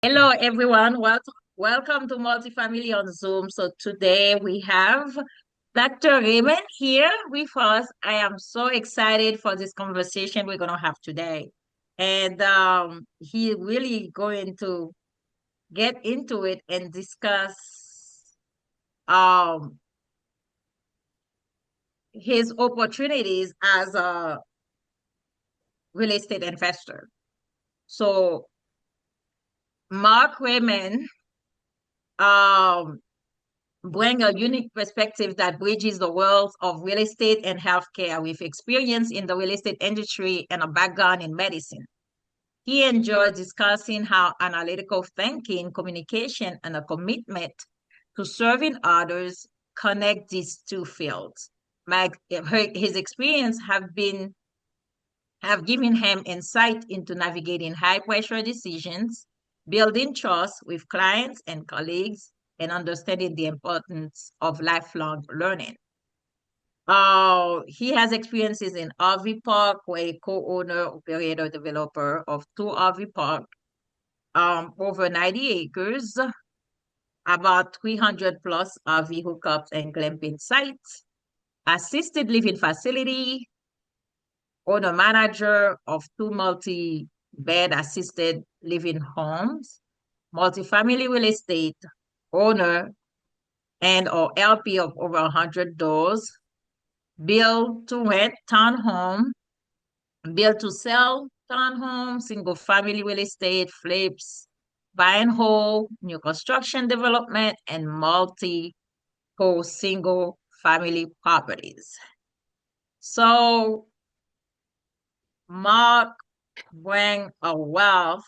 Hello, everyone. Welcome to Multifamily on Zoom. So today we have Dr. Rayman here with us. I am so excited for this conversation we're going to have today. And he really going to get into it and discuss um, his opportunities as a real estate investor. So Mark Rayman um, bring a unique perspective that bridges the worlds of real estate and healthcare with experience in the real estate industry and a background in medicine. He enjoys discussing how analytical thinking, communication, and a commitment to serving others connect these two fields. His experience have given him insight into navigating high pressure decisions, building trust with clients and colleagues, and understanding the importance of lifelong learning. He has experiences in RV Park, where a co-owner, operator, developer of two RV park, over 90 acres, about 300 plus RV hookups and glamping sites, assisted living facility, owner manager of two multi-bed assisted living homes, multifamily real estate owner and or LP of over 100 doors, build to rent townhome, build to sell townhome, single family real estate, flips, buy and hold, new construction development, and multi-co single family properties. So Mark bring a wealth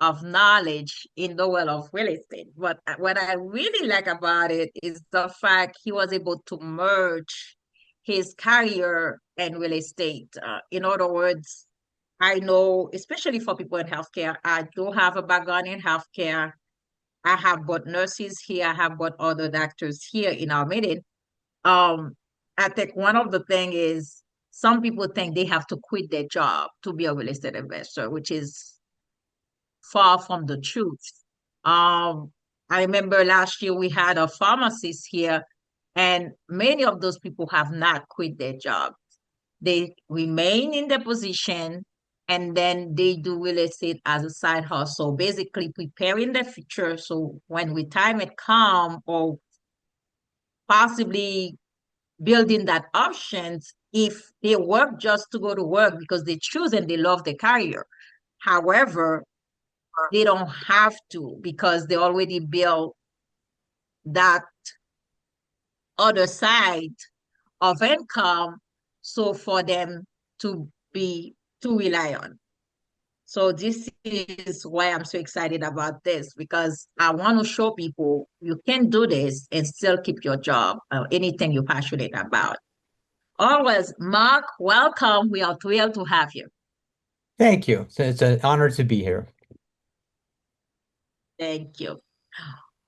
of knowledge in the world of real estate. But what I really like about it is the fact he was able to merge his career and real estate. In other words, I know, especially for people in healthcare, I do have a background in healthcare. I have both nurses here, I have both other doctors here in our meeting. Um, I think one of the thing is some people think they have to quit their job to be a real estate investor, which is far from the truth. Um, I remember last year we had a pharmacist here, and many of those people have not quit their job. They remain in their position and then they do real estate as a side hustle, basically preparing the future. So when retirement come or possibly building that options, if they work just to go to work because they choose and they love the career. However, they don't have to because they already built that other side of income. So for them to be to rely on. So this is why I'm so excited about this because I want to show people you can do this and still keep your job or anything you're passionate about. Always, Mark, welcome. We are thrilled to have you. Thank you. It's an honor to be here. Thank you.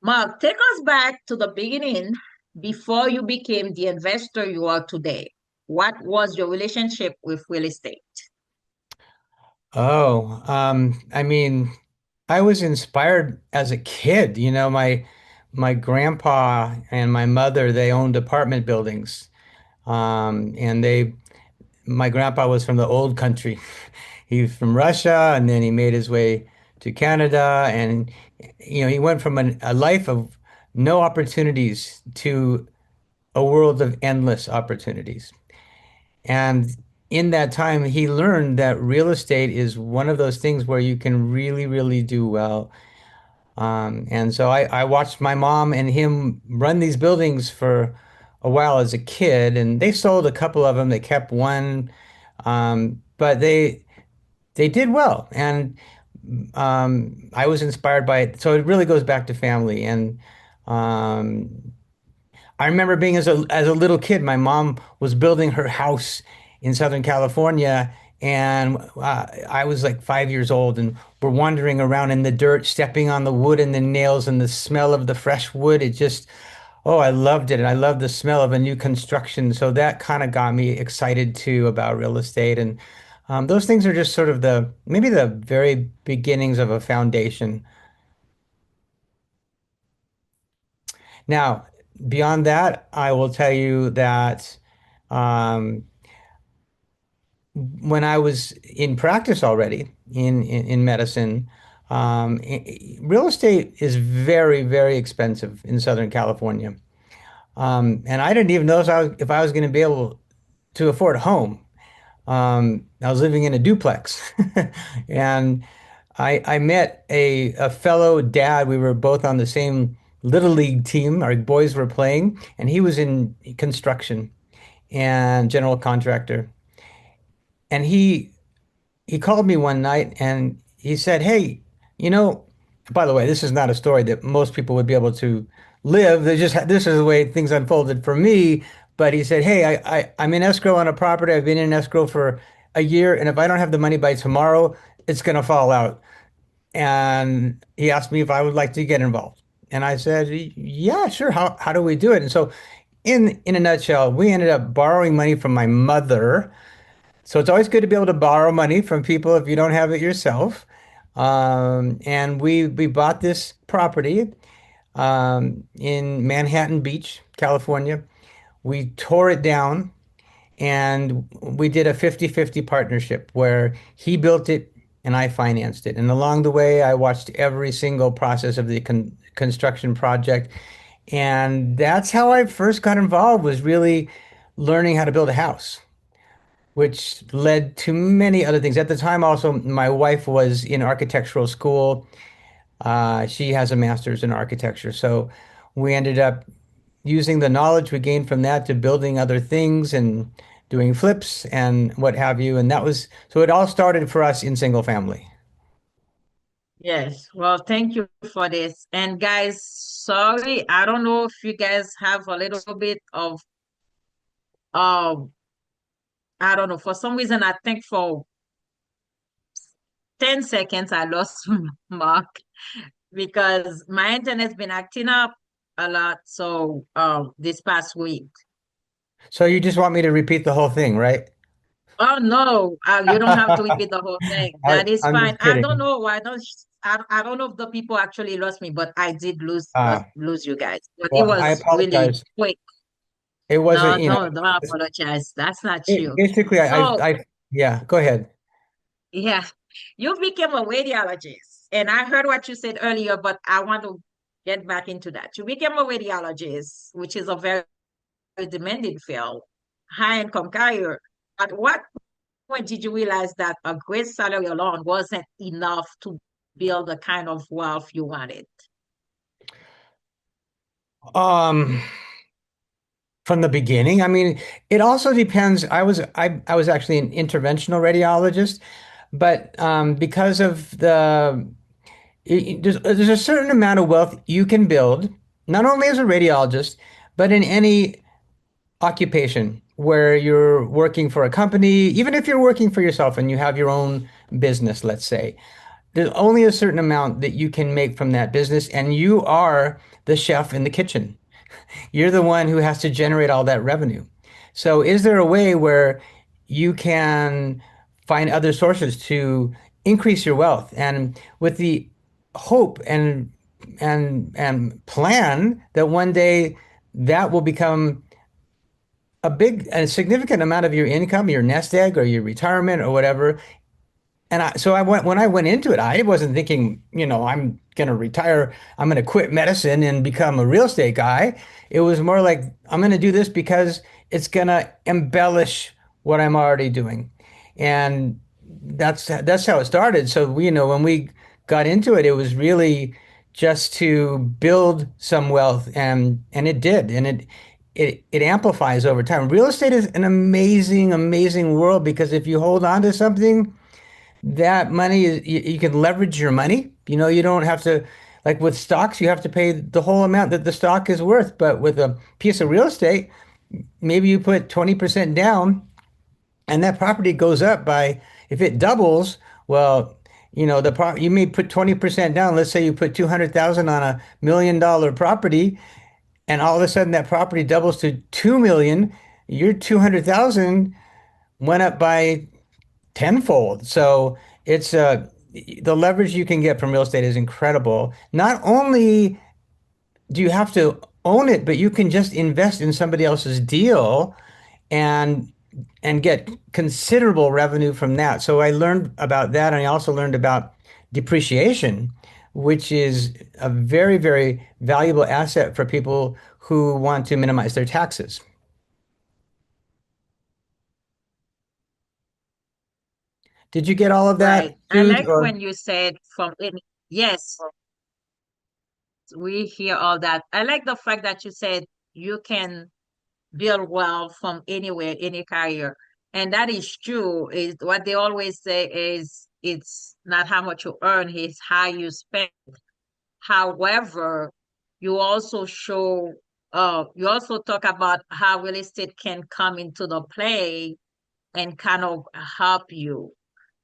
Mark, take us back to the beginning before you became the investor you are today. What was your relationship with real estate? I mean, I was inspired as a kid. My grandpa and my mother, they owned apartment buildings. And my grandpa was from the old country. He was from Russia, and then he made his way to Canada, and he went from a life of no opportunities to a world of endless opportunities. And in that time, he learned that real estate is one of those things where you can really, really do well. And so I watched my mom and him run these buildings for a while as a kid, and they sold a couple of them. They kept one, but they did well, and I was inspired by it. So it really goes back to family, and um, I remember being as a little kid, my mom was building her house in Southern California, and I was like 5 years old, and we're wandering around in the dirt, stepping on the wood and the nails, and the smell of the fresh wood. Oh, I loved it, and I loved the smell of a new construction. So that kind of got me excited too about real estate, and those things are just sort of the maybe the very beginnings of a foundation. Now, beyond that, I will tell you that um, when I was in practice already in medicine, real estate is very, very expensive in Southern California. And I didn't even know if I was going to be able to afford a home. I was living in a duplex, and I met a fellow dad. We were both on the same little league team. Our boys were playing, and he was in construction and general contractor. And he called me one night and he said, "Hey, you know, by the way, this is not a story that most people would be able to live. This is the way things unfolded for me." But he said, "Hey, I'm in escrow on a property. I've been in escrow for a year, and if I don't have the money by tomorrow, it's gonna fall out." And he asked me if I would like to get involved. And I said, "Yeah, sure. How do we do it?" And so in a nutshell, we ended up borrowing money from my mother. So it's always good to be able to borrow money from people if you don't have it yourself. And we bought this property in Manhattan Beach, California. We tore it down and we did a 50-50 partnership where he built it and I financed it. And along the way, I watched every single process of the construction project. And that's how I first got involved, was really learning how to build a house, which led to many other things. At the time, also, my wife was in architectural school. She has a master's in architecture. So we ended up using the knowledge we gained from that to building other things and doing flips and what have you. And that was so it all started for us in single family. Yes. Well, thank you for this. And guys, sorry, I don't know if you guys have a little bit of um, I don't know, for some reason I think for 10 seconds I lost Mark because my internet's been acting up a lot so this past week. So you just want me to repeat the whole thing, right? Oh no, you don't have to repeat the whole thing. That is I'm fine. just I don't kidding. know why don't I don't know if the people actually lost me, but I did Uh, lose you guys. But it well, I was really apologize. quick. It No, wasn't, no, don't apologize. That's not you. basically, So yeah, go ahead. yeah, you became a radiologist, and I heard what you said earlier, but I want to get back into that. You became a radiologist, which is a very demanding field, high income career. At what point did you realize that a great salary alone wasn't enough to build the kind of wealth you wanted? Um, from the beginning, I mean, it also depends. I was actually an interventional radiologist, but because of there's a certain amount of wealth you can build, not only as a radiologist, but in any occupation where you're working for a company, even if you're working for yourself and you have your own business, let's say, there's only a certain amount that you can make from that business, and you are the chef in the kitchen. You're the one who has to generate all that revenue. So, is there a way where you can find other sources to increase your wealth, and with the hope and plan that one day that will become a significant amount of your income, your nest egg or your retirement or whatever, and so I went when I went into it, I wasn't thinking, I'm gonna retire, I'm gonna quit medicine and become a real estate guy. It was more like I'm gonna do this because it's gonna embellish what I'm already doing. And that's how it started. So when we got into it, it was really just to build some wealth, and it did. And it amplifies over time. Real estate is an amazing, amazing world because if you hold on to something, that money is you can leverage your money. You don't have to, like with stocks, you have to pay the whole amount that the stock is worth. But with a piece of real estate, maybe you put 20% down and that property goes up by, if it doubles, well, you may put 20% down. Let's say you put 200,000 on $1 million property, and all of a sudden that property doubles to 2 million. Your 200,000 went up by tenfold. So it's the leverage you can get from real estate is incredible. Not only do you have to own it, but you can just invest in somebody else's deal and get considerable revenue from that. So I learned about that, and I also learned about depreciation, which is a very, very valuable asset for people who want to minimize their taxes. Did you get all of Right. that, I Jude? like Or when you said from in, yes, we hear all that. I like the fact that you said you can build wealth from anywhere, any career. And that is true. Is what they always say is it's not how much you earn, it's how you spend. However, you also show you also talk about how real estate can come into the play and kind of help you.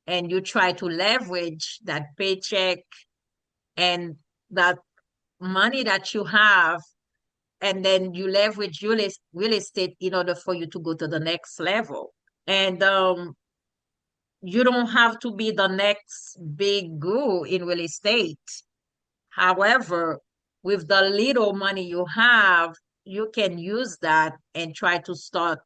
And you try to leverage that paycheck and that money that you have, and then you leverage real estate in order for you to go to the next level. And you don't have to be the next big guru in real estate. However, with the little money you have, you can use that and try to start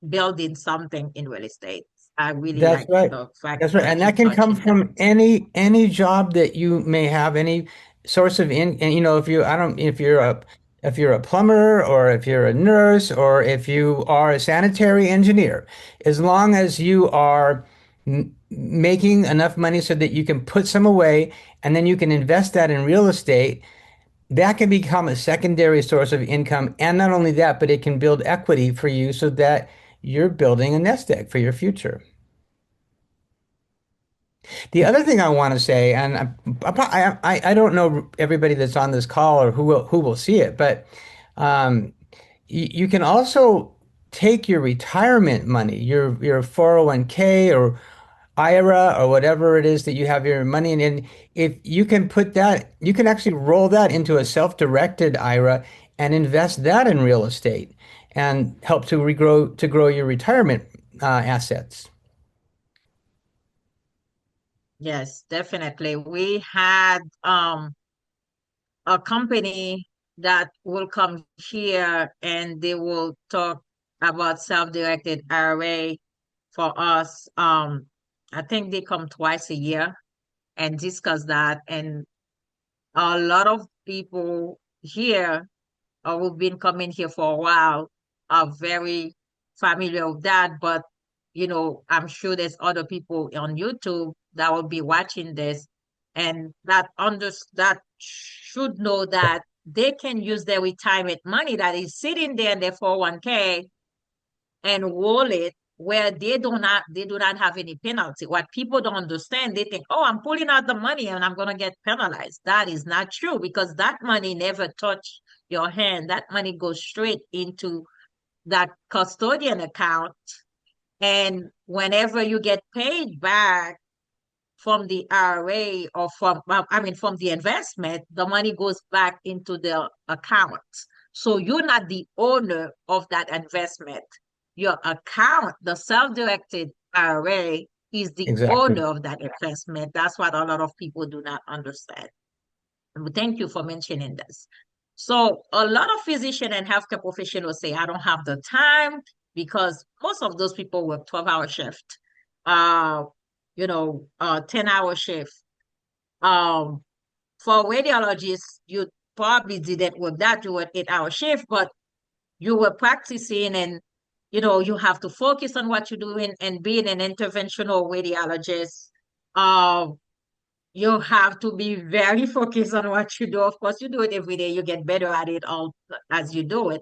building something in real estate. I really that's like right. the fact That's right. that And you that can touch come in that. from any job that you may have, any source of in and if you I don't if you're a plumber or if you're a nurse or if you are a sanitary engineer, as long as you are making enough money so that you can put some away and then you can invest that in real estate, that can become a secondary source of income. And not only that, but it can build equity for you so that you're building a nest egg for your future. The other thing I want to say, and I don't know everybody that's on this call or who will see it, but you can also take your retirement money, your 401k or IRA or whatever it is that you have your money in, and if you can put that, you can actually roll that into a self-directed IRA and invest that in real estate and help to regrow to grow your retirement assets. Yes, definitely. We had a company that will come here and they will talk about self-directed IRA for us. I think they come twice a year and discuss that. And a lot of people here who've been coming here for a while are very familiar with that. But, I'm sure there's other people on YouTube that will be watching this and that should know that they can use their retirement money that is sitting there in their 401k and roll it where they do not have any penalty. What people don't understand, they think, oh, I'm pulling out the money and I'm gonna get penalized. That is not true because that money never touch your hand. That money goes straight into that custodian account. And whenever you get paid back from the IRA or from the investment, the money goes back into the account. So you're not the owner of that investment. Your account, the self-directed IRA, is the Exactly. owner of that investment. That's what a lot of people do not understand. Thank you for mentioning this. So a lot of physician and healthcare professionals say, I don't have the time because most of those people work 12-hour shift, uh, 10-hour shift. Um, for radiologists, you probably didn't work that, you work 8-hour shift, but you were practicing and you have to focus on what you're doing and being an interventional radiologist. Um, you have to be very focused on what you do. Of course, you do it every day. You get better at it all as you do it.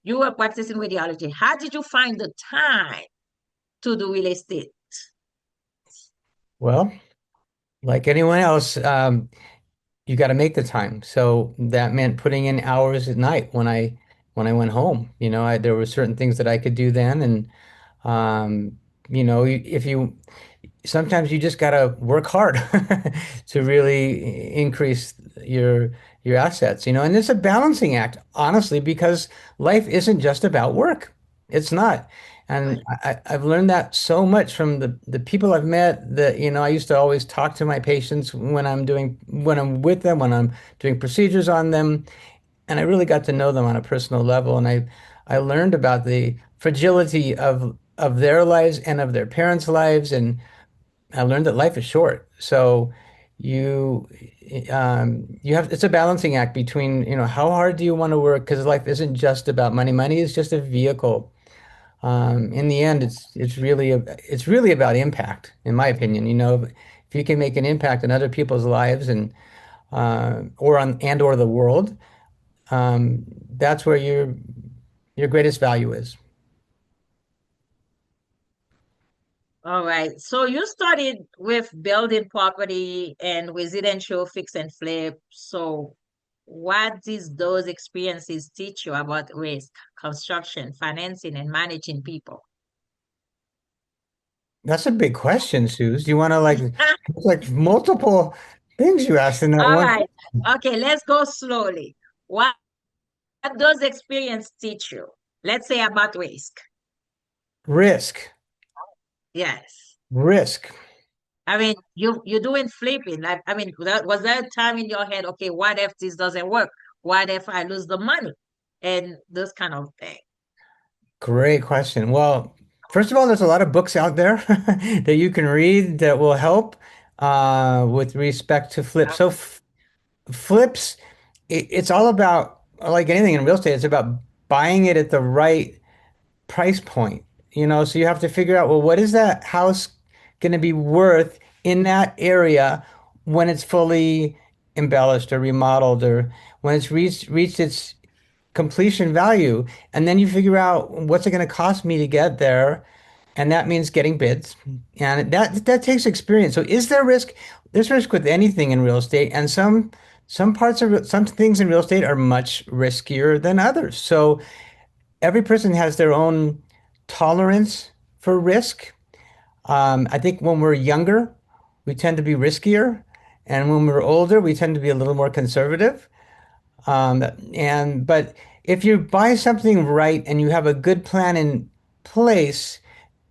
You were practicing radiology. How did you find the time to do real estate? Well, like anyone else, you got to make the time. So that meant putting in hours at night when I went home. There were certain things that I could do then, and if you sometimes you just got to work hard to really increase your your assets. And it's a balancing act, honestly, because life isn't just about work. It's not. And Right. I've learned that so much from the people I've met that, I used to always talk to my patients when I'm with them, when I'm doing procedures on them. and I really got to know them on a personal level, and I learned about the fragility of their lives and of their parents' lives, and I learned that life is short. So you you have it's a balancing act between, how hard do you want to work? Because life isn't just about money. Money is just a vehicle. In the end, it's really about impact, in my opinion. If you can make an impact on other people's lives and or the world, that's where your greatest value is. All right. So you started with building property and residential fix and flip. So what did those experiences teach you about risk, construction, financing, and managing people? That's a big question, Suze. Do you want to it's like multiple things you asked in that All one right. question. Okay, let's go slowly. What does experience teach you? Let's say about risk. Risk, Yes. risk. I mean, you're doing flipping. Like, I mean, was there a time in your head, okay, what if this doesn't work? What if I lose the money? And this kind of thing. Great question. Well, first of all, there's a lot of books out there that you can read that will help with respect to flips. So flips, it's all about, like anything in real estate, it's about buying it at the right price point. So you have to figure out, well, what is that house going to be worth in that area when it's fully embellished or remodeled, or when it's reached its completion value. And then you figure out, what's it going to cost me to get there? And that means getting bids. And that takes experience. So is there risk? There's risk with anything in real estate, and some things in real estate are much riskier than others. So every person has their own tolerance for risk. I think when we're younger, we tend to be riskier, and when we're older, we tend to be a little more conservative. But if you buy something right and you have a good plan in place,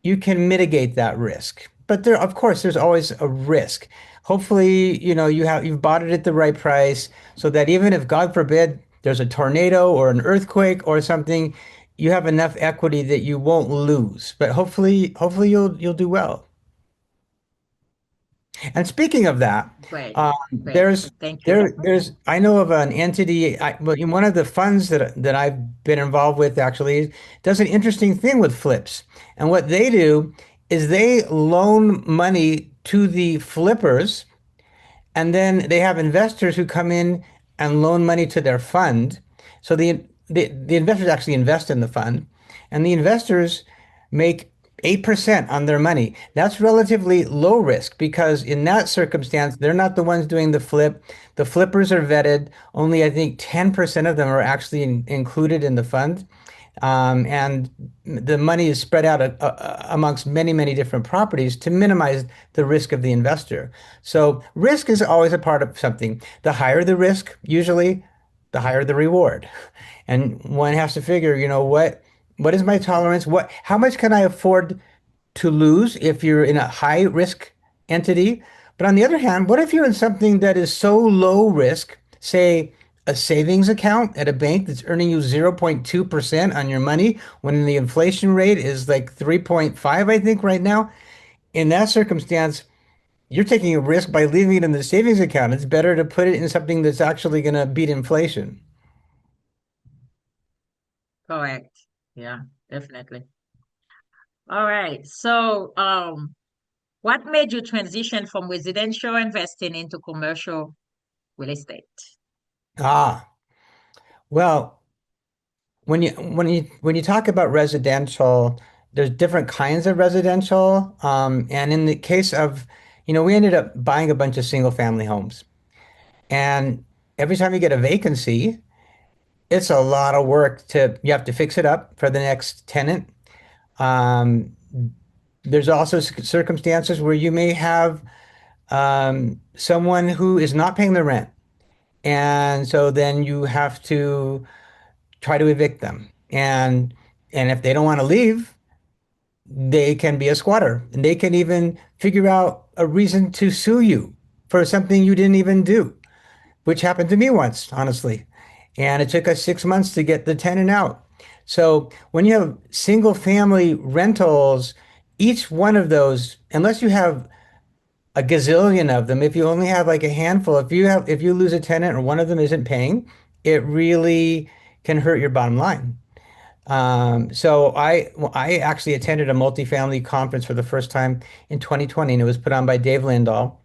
you can mitigate that risk. But of course, there's always a risk. Hopefully, you've bought it at the right price, so that even if, God forbid, there's a tornado or an earthquake or something, you have enough equity that you won't lose. But hopefully you'll do well. And speaking of that, Great, uh, great. there's Thank you. I know of an entity. Well, in one of the funds that I've been involved with actually does an interesting thing with flips. And what they do is they loan money to the flippers, and then they have investors who come in and loan money to their fund. So the investors actually invest in the fund, and the investors make 8% on their money. That's relatively low risk, because in that circumstance, they're not the ones doing the flip. The flippers are vetted. Only, I think, 10% of them are actually included in the fund. And the money is spread out amongst many, many different properties to minimize the risk of the investor. So risk is always a part of something. The higher the risk, usually, the higher the reward. And one has to figure, what is my tolerance? How much can I afford to lose if you're in a high risk entity? But on the other hand, what if you're in something that is so low risk, say a savings account at a bank that's earning you 0.2% on your money when the inflation rate is like 3.5, I think, right now? In that circumstance, you're taking a risk by leaving it in the savings account. It's better to put it in something that's actually going to beat inflation. Correct. Yeah, definitely. All right. So, what made you transition from residential investing into commercial real estate? Ah, well, when you talk about residential, there's different kinds of residential. And in the case of, we ended up buying a bunch of single family homes. And every time you get a vacancy, it's a lot of work you have to fix it up for the next tenant. Um, there's also circumstances where you may have someone who is not paying the rent. And so then you have to try to evict them. And if they don't want to leave, they can be a squatter, and they can even figure out a reason to sue you for something you didn't even do, which happened to me once, honestly. And it took us 6 months to get the tenant out. So when you have single family rentals, each one of those, unless you have a gazillion of them, if you only have like a handful, if you lose a tenant or one of them isn't paying, it really can hurt your bottom line. So I actually attended a multifamily conference for the first time in 2020, and it was put on by Dave Lindahl,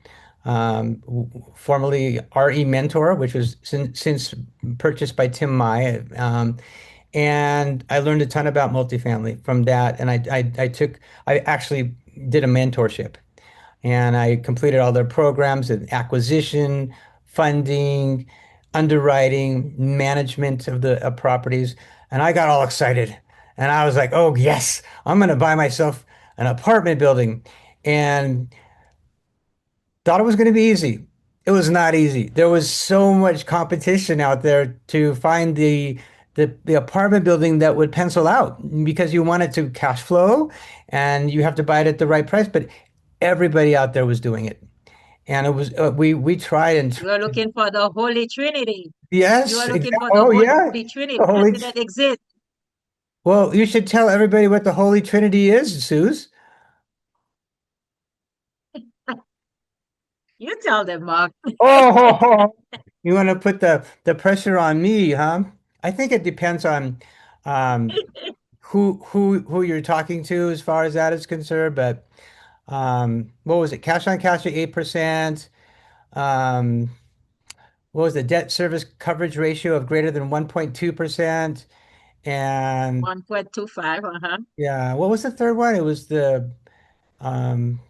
formerly RE Mentor, which was since purchased by Tim Mai. And I learned a ton about multifamily from that. And I actually did a mentorship, and I completed all their programs and acquisition, funding, underwriting, management of the properties. And I got all excited. And I was like, oh, yes, I'm going to buy myself an apartment building. And thought it was going to be easy. It was not easy. There was so much competition out there to find the apartment building that would pencil out because you want it to cash flow and you have to buy it at the right price. But everybody out there was doing it. And it was we tried and You are looking for the Holy Trinity. You yes, are looking exactly. for the Oh yeah. Holy Trinity The that Holy didn't exist. Well, you should tell everybody what the Holy Trinity is, Suze. You tell them, Mark. Oh, you want to put the pressure on me, huh? I think it depends on um, who you're talking to as far as that is concerned. But what was it? Cash on cash at 8%. Um, what was the debt service coverage ratio of greater than 1.2%? And 1.25, uh-huh. yeah, what was the third one? It was the um,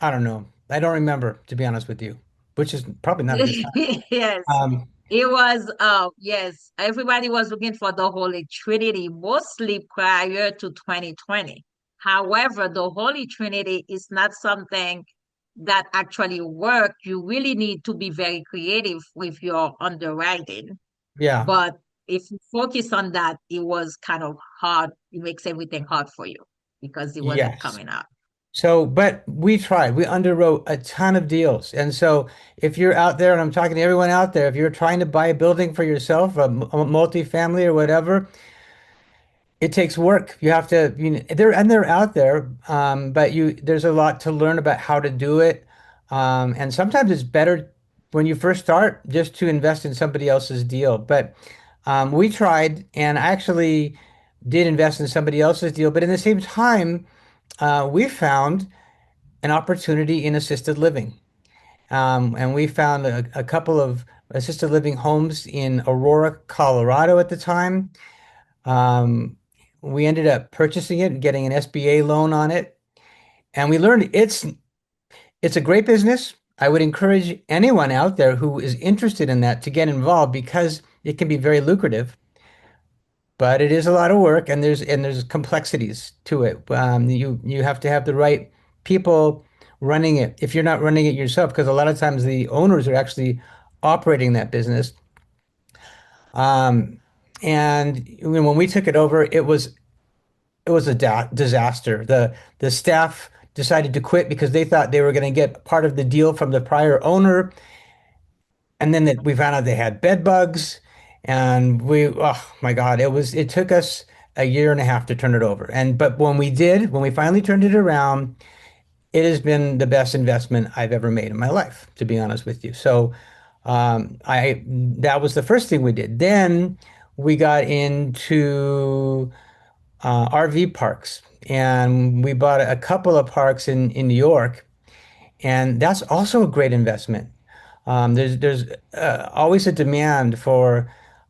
I don't know. I don't remember, to be honest with you, which is probably not a good sign. Yes. Um, It was, yes, everybody was looking for the Holy Trinity mostly prior to 2020. However, the Holy Trinity is not something that actually work. You really need to be very creative with your underwriting. yeah, But if you focus on that, it was kind of hard. It makes everything hard for you because it wasn't yes. coming out. So, but we tried. We underwrote a ton of deals. And so, if you're out there, and I'm talking to everyone out there, if you're trying to buy a building for yourself, a multifamily or whatever, it takes work. You have to, they're out there, but there's a lot to learn about how to do it. And sometimes it's better when you first start just to invest in somebody else's deal. But we tried, and I actually did invest in somebody else's deal. But in the same time, we found an opportunity in assisted living. And we found a couple of assisted living homes in Aurora, Colorado at the time. Um, we ended up purchasing it and getting an SBA loan on it. And we learned it's a great business. I would encourage anyone out there who is interested in that to get involved because it can be very lucrative, but it is a lot of work and there's complexities to it. You have to have the right people running it if you're not running it yourself, because a lot of times the owners are actually operating that business. Um, and when we took it over, it was a disaster. The staff decided to quit because they thought they were going to get part of the deal from the prior owner, and then we found out they had bed bugs, and oh my God, it took us a year and a half to turn it over. And but when we finally turned it around, it has been the best investment I've ever made in my life, to be honest with you. So I that was the first thing we did. Then we got into RV parks, and we bought a couple of parks in New York, and that's also a great investment. There's always a demand for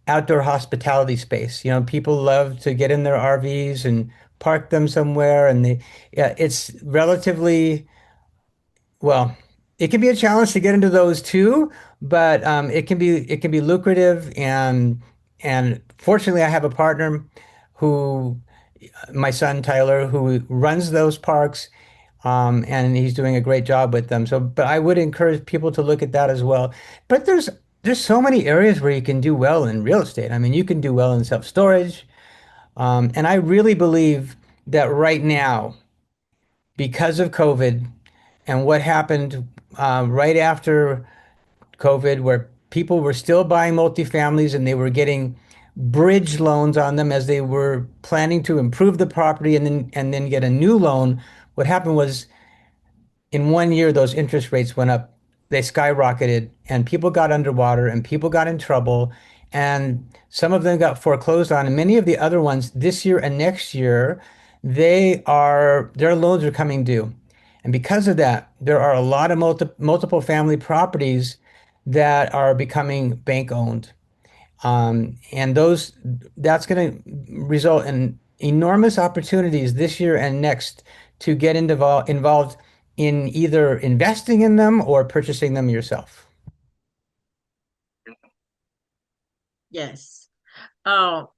outdoor hospitality space. People love to get in their RVs and park them somewhere, and yeah, it's relatively well. It can be a challenge to get into those too, but it can be lucrative, and fortunately, I have a partner who my son Tyler, who runs those parks, and he's doing a great job with them. So, but I would encourage people to look at that as well. But there's so many areas where you can do well in real estate. I mean, you can do well in self-storage, and I really believe that right now, because of COVID and what happened right after COVID, where people were still buying multifamilies and they were getting bridge loans on them as they were planning to improve the property and then get a new loan. What happened was in 1 year, those interest rates went up. They skyrocketed, and people got underwater, and people got in trouble, and some of them got foreclosed on. And many of the other ones this year and next year, their loans are coming due. And because of that, there are a lot of multiple family properties that are becoming bank owned. And that's going to result in enormous opportunities this year and next to get involved in either investing in them or purchasing them yourself. Yes.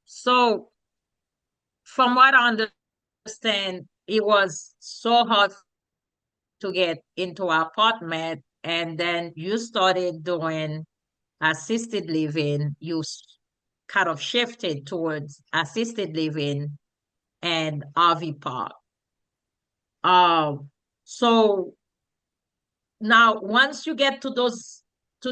So from what I understand, it was so hard to get into an apartment, and then you started doing assisted living. Kind of shifted towards assisted living and RV park. So now once you get to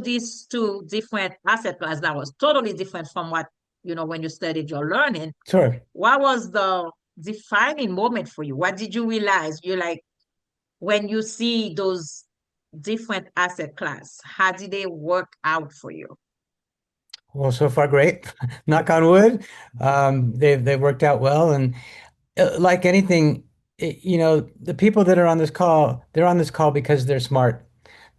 these two different asset classes, that was totally different from what when you studied your learning. Sure. What was the defining moment for you? What did you realize? You like when you see those different asset class, how did they work out for you? Well, so far, great. Knock on wood. They've worked out well, and like anything, the people that are on this call, they're on this call because they're smart.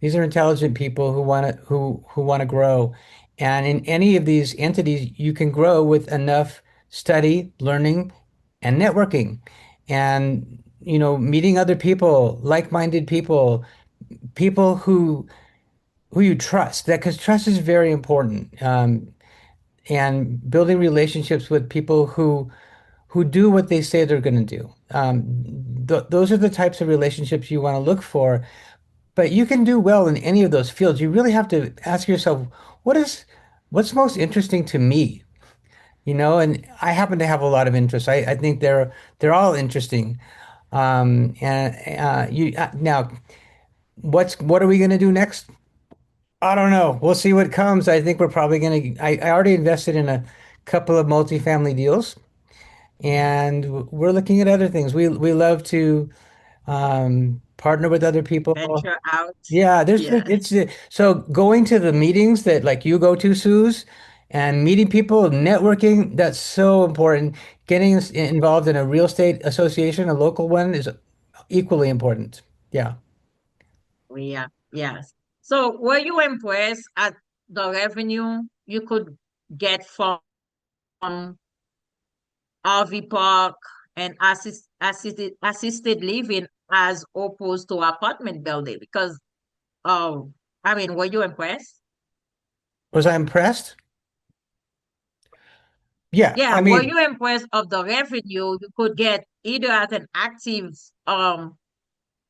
These are intelligent people who want to grow. And in any of these entities, you can grow with enough study, learning, and networking. And, meeting other people, like-minded people, people who you trust. That because trust is very important. And building relationships with people who do what they say they're going to do. Those are the types of relationships you want to look for. But you can do well in any of those fields. You really have to ask yourself, what is what's most interesting to me? And I happen to have a lot of interests. I think they're all interesting. And you now, what are we going to do next? I don't know. We'll see what comes. I think we're probably going to. I already invested in a couple of multifamily deals, and we're looking at other things. We love to partner with other people. Venture out. Yeah, Yeah, so going to the meetings that like you go to, Suze, and meeting people, networking, that's so important. Getting us involved in a real estate association, a local one, is equally important. Yeah. yeah, yes. So were you impressed at the revenue you could get from RV park and assisted living as opposed to apartment building? Because I mean, were you impressed? Was I impressed? Yeah, Yeah, I were mean, you impressed of the revenue you could get either as an active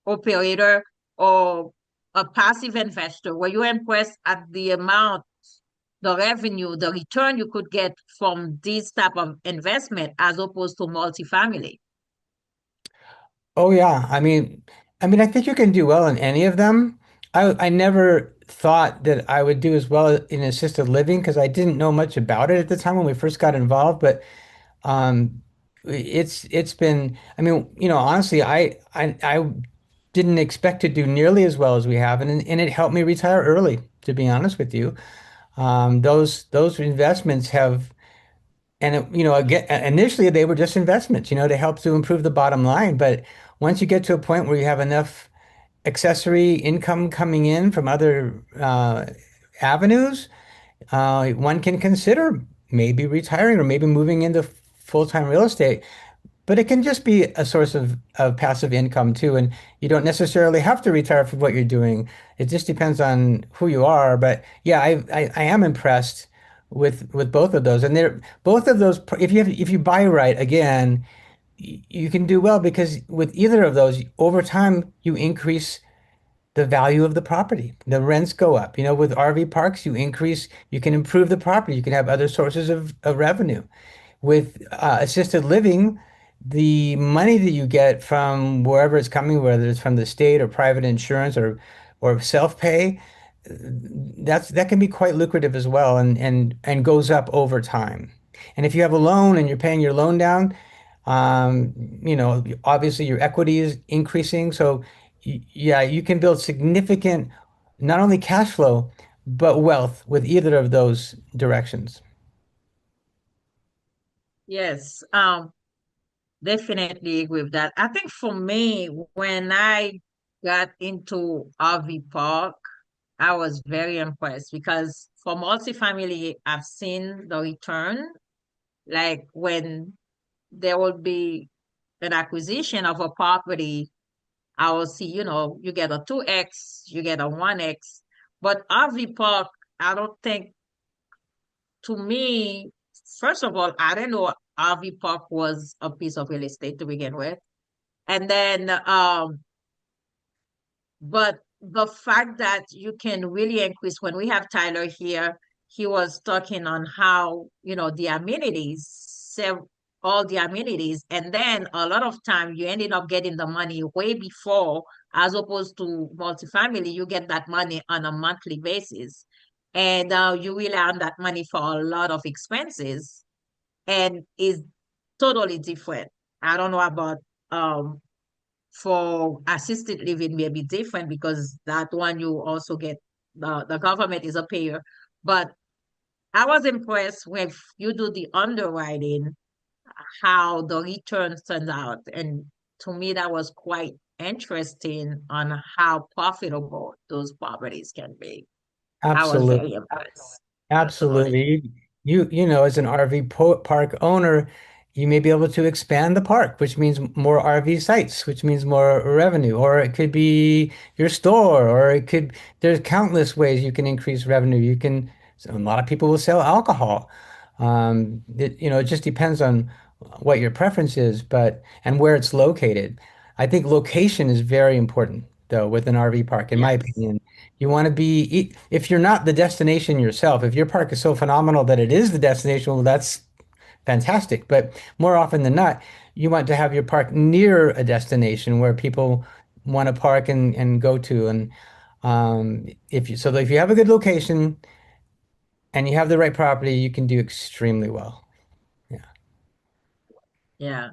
operator or a passive investor? Were you impressed at the amount, the revenue, the return you could get from this type of investment as opposed to multifamily? oh yeah. I think you can do well in any of them. I never thought that I would do as well in assisted living because I didn't know much about it at the time when we first got involved, but Um, it's been, honestly, I didn't expect to do nearly as well as we have, and it helped me retire early, to be honest with you. Those investments have, and again, initially they were just investments, to help to improve the bottom line. But once you get to a point where you have enough accessory income coming in from other avenues, one can consider maybe retiring or maybe moving into full-time real estate. But it can just be a source of passive income too. And you don't necessarily have to retire from what you're doing. It just depends on who you are. But yeah, I am impressed with both of those. And they're both of those, if you buy right, again, you can do well because with either of those, over time, you increase the value of the property. The rents go up. With RV parks, you can improve the property. You can have other sources of revenue. With assisted living, the money that you get from wherever it's coming, whether it's from the state or private insurance or self-pay, that can be quite lucrative as well, and goes up over time. And if you have a loan and you're paying your loan down, obviously your equity is increasing. So yeah, you can build significant not only cash flow but wealth with either of those directions. Yes, definitely agree with that. I think for me, when I got into RV park, I was very impressed because for multifamily, I've seen the return. Like when there will be an acquisition of a property, I will see, you get a 2x, you get a 1x. But RV park, I don't think, to me, first of all, I didn't know RV park was a piece of real estate to begin with. And then, but the fact that you can really increase, when we have Tyler here, he was talking on how, the amenities, all the amenities, and then a lot of time you ended up getting the money way before, as opposed to multifamily, you get that money on a monthly basis. And you rely on that money for a lot of expenses and is totally different. I don't know about um for assisted living may be different because that one you also get the government is a payer. But I was impressed when you do the underwriting, how the returns turned out. And to me, that was quite interesting on how profitable those properties can be. I was Absolutely. very impressed personally. Absolutely. As an RV park owner, you may be able to expand the park, which means more RV sites, which means more revenue. Or it could be your store, or there's countless ways you can increase revenue. A lot of people will sell alcohol. It just depends on what your preference is, and where it's located. I think location is very important, though, with an RV park, in my Yes. opinion. You want to be, if you're not the destination yourself, if your park is so phenomenal that it is the destination, well, that's fantastic. But more often than not, you want to have your park near a destination where people want to park and go to. And if you have a good location and you have the right property, you can do extremely well. Yeah, Yeah.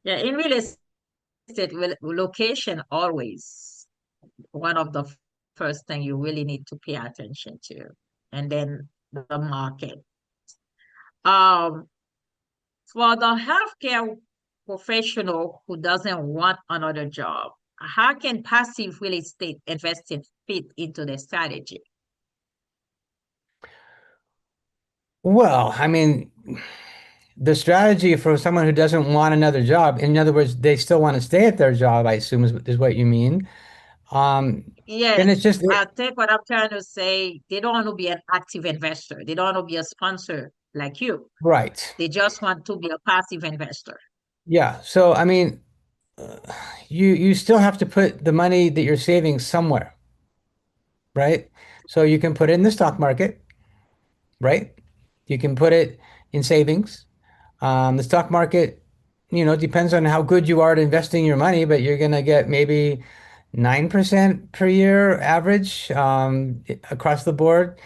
Yeah. In real estate, location always one of the first thing you really need to pay attention to, and then the market. Um, for the healthcare professional who doesn't want another job, how can passive real estate investing fit into the strategy? well, I mean, the strategy for someone who doesn't want another job, in other words, they still want to stay at their job, I assume is what you mean. Um, then it's Yes, just I think what I'm trying to say, they don't want to be an active investor. They don't want to be a sponsor like you. right. They just want to be a passive investor. Yeah. So, I mean, you still have to put the money that you're saving somewhere, right? So you can put it in the stock market, right? You can put it in savings. The stock market, depends on how good you are at investing your money, but you're gonna get maybe 9% per year average across the board.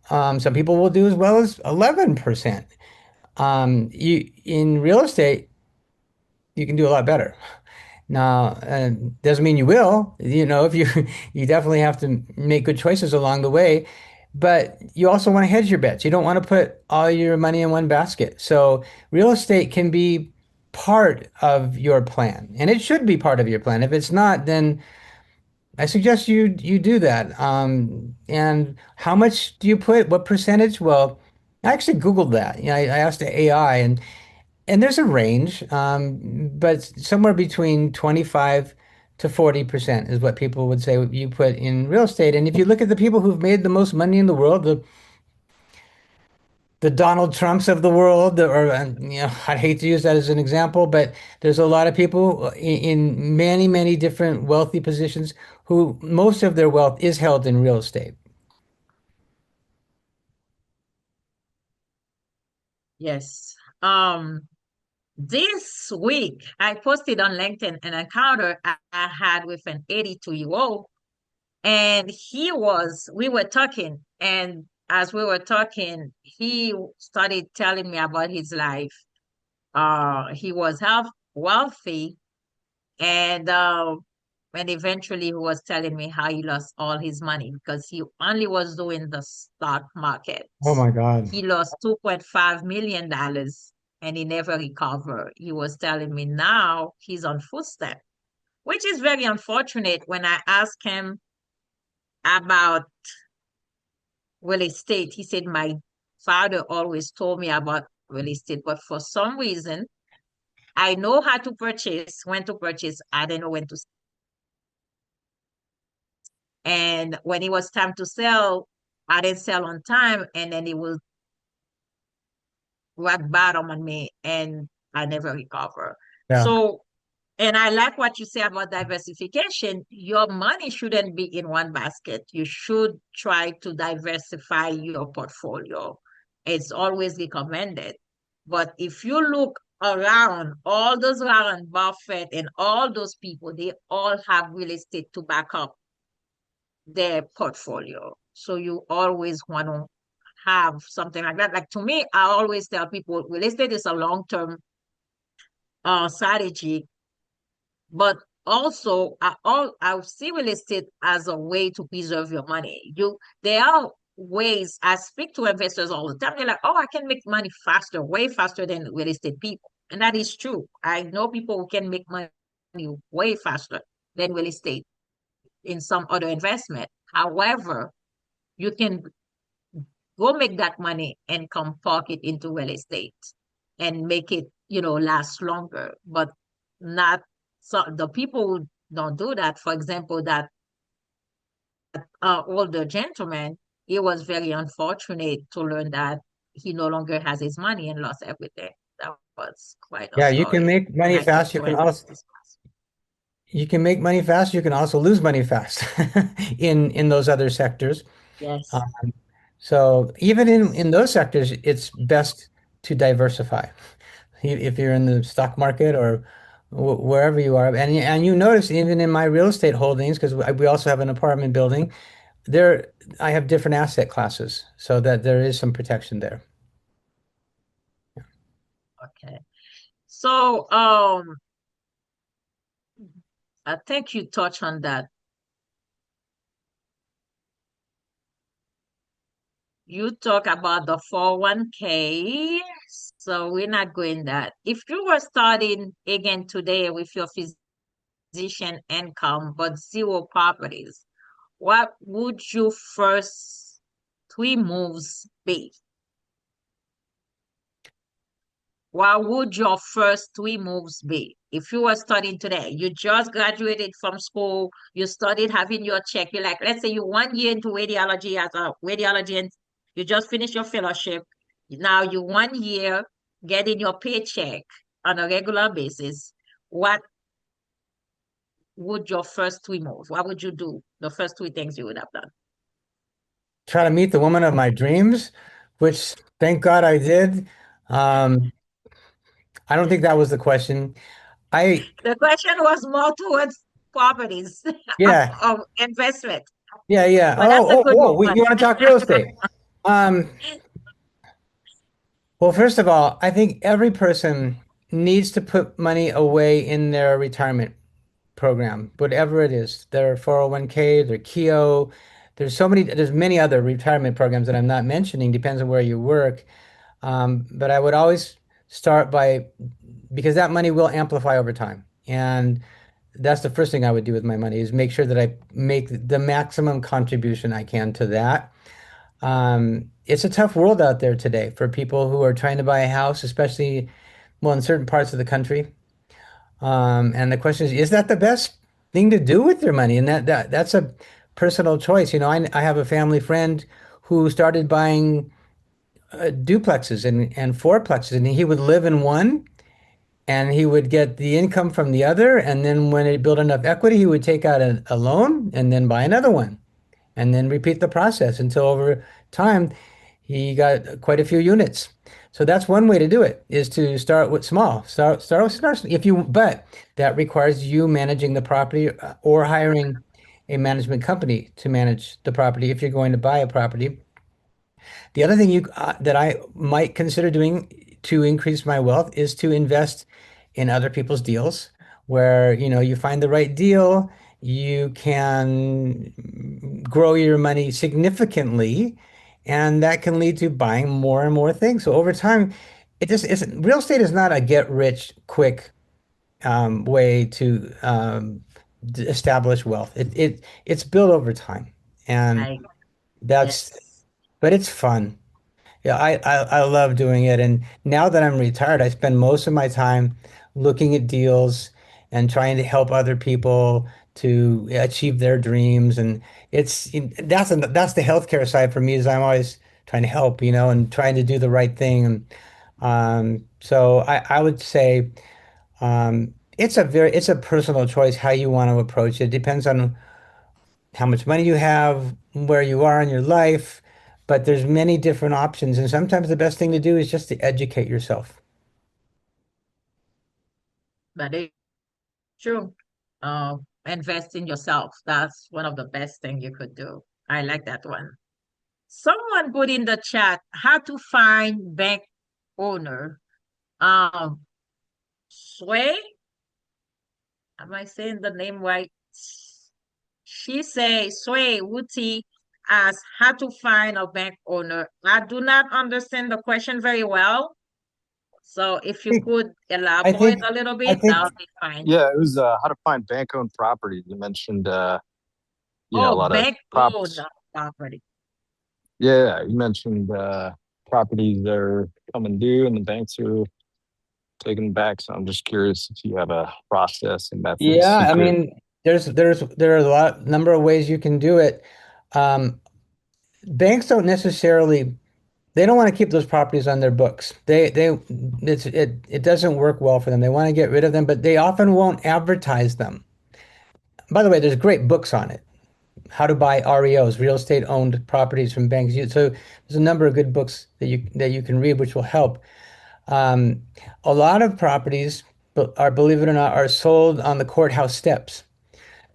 Some people will do as well as 11%. In real estate, you can do a lot better. Now, doesn't mean you will. If you you definitely have to make good choices along the way, but you also want to hedge your bets. You don't want to put all your money in one basket. So real estate can be part of your plan, and it should be part of your plan. If it's not, then I suggest you do that. And how much do you put? What percentage? Well, I actually Googled that. I asked the AI, and there's a range, but somewhere between 25 to 40% is what people would say you put in real estate. And if you look at the people who've made the most money in the world, the Donald Trumps of the world, or I'd hate to use that as an example, but there's a lot of people in many, many different wealthy positions who most of their wealth is held in real estate. Yes. This week I posted on LinkedIn an encounter I had with an 82-year-old. And we were talking, and as we were talking, he started telling me about his life. He was half wealthy, and eventually he was telling me how he lost all his money because he only was doing the stock market. Oh my God. He lost $2.5 million and he never recovered. He was telling me now he's on food stamp, which is very unfortunate. When I asked him about real estate, he said, my father always told me about real estate, but for some reason, I know how to purchase, when to purchase. I didn't know when to. And when it was time to sell, I didn't sell on time, and then it will rock bottom on me, and I never recover. Yeah. So, and I like what you say about diversification. Your money shouldn't be in one basket. You should try to diversify your portfolio. It's always recommended. But if you look around, all those Warren Buffett and all those people, they all have real estate to back up their portfolio. So you always want to have something like that. Like to me, I always tell people real estate is a long-term strategy, but also I see real estate as a way to preserve your money. There are ways. I speak to investors all the time. They're like, "Oh, I can make money faster, way faster than real estate people," and that is true. I know people who can make money way faster than real estate in some other investment. However, you can go make that money and come park it into real estate and make it, last longer. But not so the people who don't do that. For example, that older gentleman, it was very unfortunate to learn that he no longer has his money and lost everything. That was quite a Yeah, you can story. make And money I talked fast. to him this past. You can make money fast. You can also lose money fast in those other sectors. Yes. Um, so even in those sectors, it's best to diversify. If you're in the stock market or wherever you are, and you notice even in my real estate holdings, because we also have an apartment building, there I have different asset classes, so that there is some protection there. Okay. So, I think you touched on that. You talk about the 401k, so we're not going that. If you were starting again today with your physician income but zero properties, what would your first three moves be? What would your first three moves be? If you were studying today, you just graduated from school, you studied having your check, you're like, let's say you 1 year into radiology as a radiology and you just finished your fellowship. Now you 1 year getting your paycheck on a regular basis. What would your first three moves? What would you do? The first three things you would have done. Try to meet the woman of my dreams, which thank God I did. Um, I don't think that was the question. I The question was more towards properties Yeah, of investment, yeah. but that's a good You one. want to talk real estate? Um, well, first of all, I think every person needs to put money away in their retirement program, whatever it is, their 401k, their KEO. There's many other retirement programs that I'm not mentioning, depends on where you work. But I would always start because that money will amplify over time. And that's the first thing I would do with my money is make sure that I make the maximum contribution I can to that. It's a tough world out there today for people who are trying to buy a house, especially, well, in certain parts of the country. And the question is that the best thing to do with your money? And that's a personal choice. I have a family friend who started buying duplexes and fourplexes, and he would live in one and he would get the income from the other. And then when it built enough equity, he would take out a loan and then buy another one and then repeat the process until over time he got quite a few units. So that's one way to do it is to start with small. Start if you, but that requires you managing the property or hiring a management company to manage the property if you're going to buy a property. The other thing that I might consider doing to increase my wealth is to invest in other people's deals where, you find the right deal, you can grow your money significantly, and that can lead to buying more and more things. So over time, it just isn't real estate is not a get rich quick way to establish wealth. It's built over time, and I that's yes. but it's fun. Yeah, I love doing it. And now that I'm retired, I spend most of my time looking at deals and trying to help other people to achieve their dreams. And that's the healthcare side for me is I'm always trying to help, and trying to do the right thing. And so I would say it's a personal choice how you want to approach it. It depends on how much money you have, where you are in your life, but there's many different options. And sometimes the best thing to do is just to educate yourself. But it's true. Invest in yourself. That's one of the best thing you could do. I like that one. Someone put in the chat how to find bank owner. Um, Sway, am I saying the name right? She say Sway Wuti asks how to find a bank owner. I do not understand the question very well. So if you could I elaborate think a little I bit, that think would be fine. Yeah, it was how to find bank-owned property. You mentioned, a Oh, lot of bank props. owner property. Yeah, you mentioned properties that are coming due and the banks are taking them back. So I'm just curious if you have a process and method yeah, I secret. mean there are a number of ways you can do it. Um, Banks don't necessarily they don't want to keep those properties on their books. It doesn't work well for them. They want to get rid of them, but they often won't advertise them. By the way, there's great books on it. How to buy REOs, real estate owned properties from banks. So there's a number of good books that you can read, which will help. Um, a lot of properties believe it or not, are sold on the courthouse steps.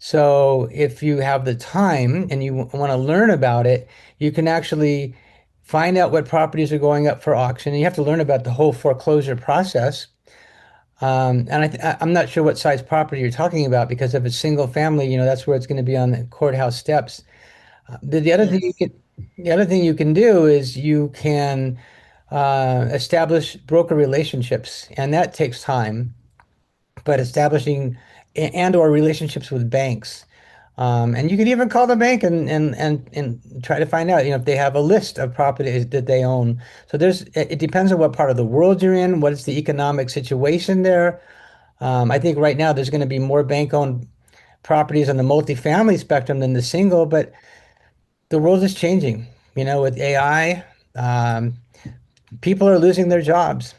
So if you have the time and you want to learn about it, you can actually find out what properties are going up for auction. And you have to learn about the whole foreclosure process. And I'm not sure what size property you're talking about because if it's single family, that's where it's going to be on the courthouse steps. The other thing Yes, you can do is you can establish broker relationships, and that takes time. But establishing and or relationships with banks, and you can even call the bank and try to find out, if they have a list of properties that they own. So it depends on what part of the world you're in, what is the economic situation there. I think right now there's going to be more bank-owned properties on the multifamily spectrum than the single, but the world is changing. With AI, people are losing their jobs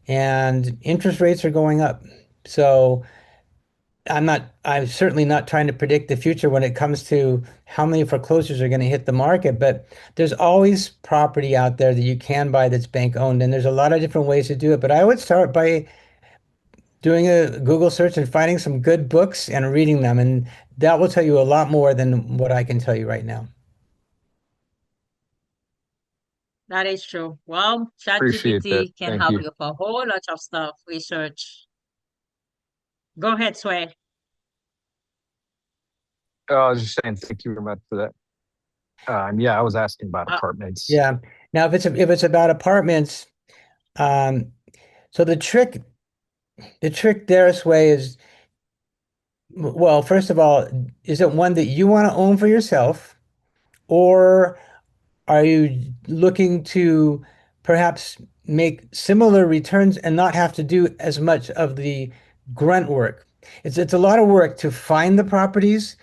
and interest rates are going up. So I'm certainly not trying to predict the future when it comes to how many foreclosures are going to hit the market, but there's always property out there that you can buy that's bank owned, and there's a lot of different ways to do it. But I would start by doing a Google search and finding some good books and reading them, and that will tell you a lot more than what I can tell you right now. that is true. Well, Appreciate that. ChatGPT can Thank help you. you for a whole lot of stuff, research. Go ahead, Sway. I was just saying thank you very much for that. And yeah, I was asking about Uh, apartments. Yeah. Now, if it's about apartments, um, so the trick there, Sway, is well, first of all, is it one that you want to own for yourself, or are you looking to perhaps make similar returns and not have to do as much of the grunt work? It's a lot of work to find the properties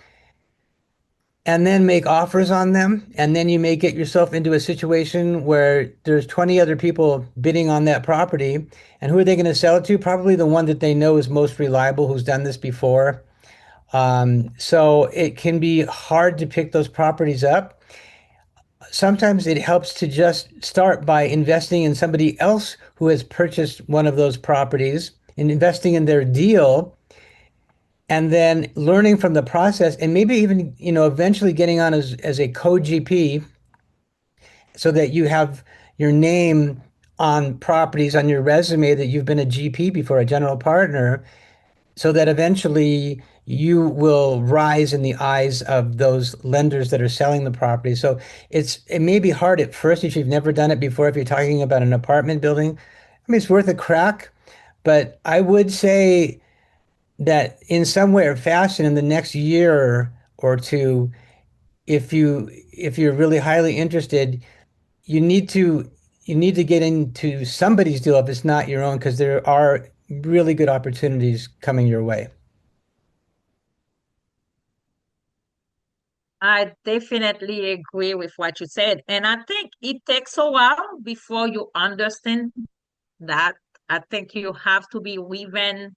and then make offers on them. And then you may get yourself into a situation where there's 20 other people bidding on that property. And who are they going to sell it to? Probably the one that they know is most reliable, who's done this before. So it can be hard to pick those properties up. Sometimes it helps to just start by investing in somebody else who has purchased one of those properties and investing in their deal and then learning from the process and maybe even, eventually getting on as a co-GP so that you have your name on properties on your resume that you've been a GP before, a general partner, so that eventually you will rise in the eyes of those lenders that are selling the property. So it may be hard at first if you've never done it before, if you're talking about an apartment building. I mean, it's worth a crack, but I would say that in some way or fashion in the next year or two, if you're really highly interested, you need to you need to get into somebody's deal if it's not your own, because there are really good opportunities coming your way. I definitely agree with what you said. And I think it takes a while before you understand that. I think you have to be within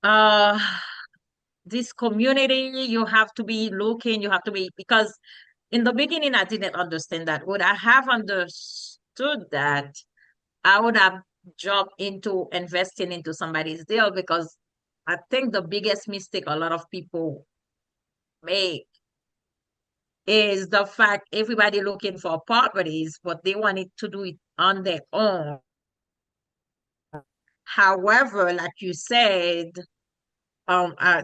uh this community. You have to be looking, you have to be, because in the beginning I didn't understand that. Would I have understood that, I would have jumped into investing into somebody's deal, because I think the biggest mistake a lot of people make is the fact everybody looking for properties, but they wanted to do it on their own. However, like you said,